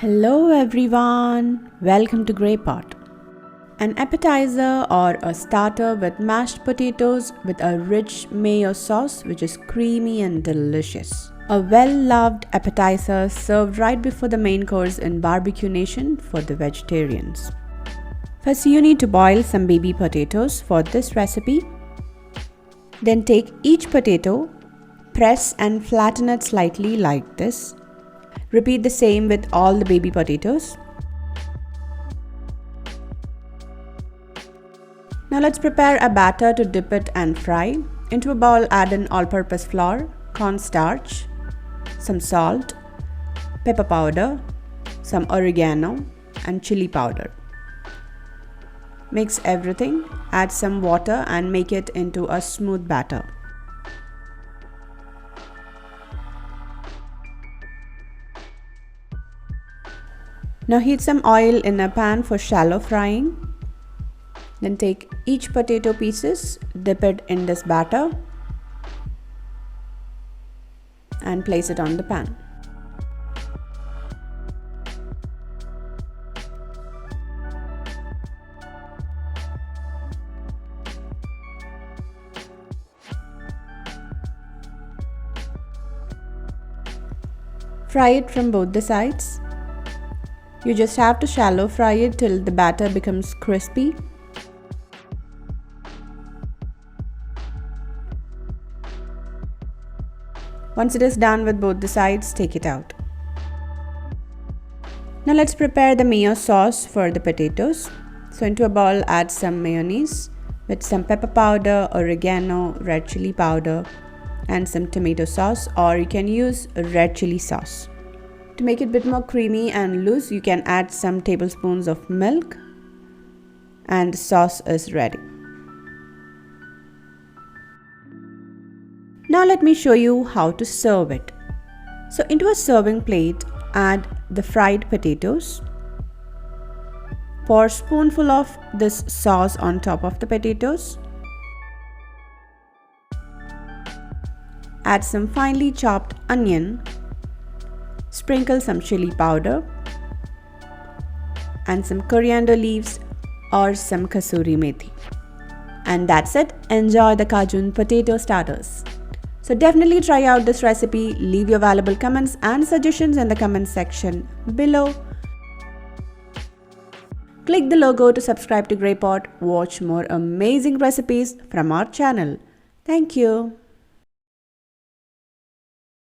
Hello everyone, welcome to Grey Pot. An appetizer or a starter with mashed potatoes with a rich mayo sauce which is creamy and delicious. A well-loved appetizer served right before the main course in Barbecue Nation for the vegetarians. First you need to boil some baby potatoes for this recipe. Then take each potato, press and flatten it slightly like this. Repeat the same with all the baby potatoes. Now let's prepare a batter to dip it and fry. Into a bowl add in all-purpose flour, cornstarch, some salt, pepper powder, some oregano and chilli powder. Mix everything, add some water and make it into a smooth batter. Now heat some oil in a pan for shallow frying. Then take each potato pieces, dip it in this batter and place it on the pan. Fry it from both the sides. You just have to shallow fry it till the batter becomes crispy. Once it is done with both the sides, take it out. Now let's prepare the mayo sauce for the potatoes. So into a bowl add some mayonnaise with some pepper powder, oregano, red chilli powder and some tomato sauce, or you can use red chilli sauce. To make it a bit more creamy and loose, you can add some tablespoons of milk and the sauce is ready. Now let me show you how to serve it. So into a serving plate, add the fried potatoes. Pour a spoonful of this sauce on top of the potatoes. Add some finely chopped onion. Sprinkle some chili powder and some coriander leaves or some kasuri methi. And that's it. Enjoy the Cajun potato starters. So definitely try out this recipe. Leave your valuable comments and suggestions in the comment section below. Click the logo to subscribe to Grey Pot. Watch more amazing recipes from our channel. Thank you.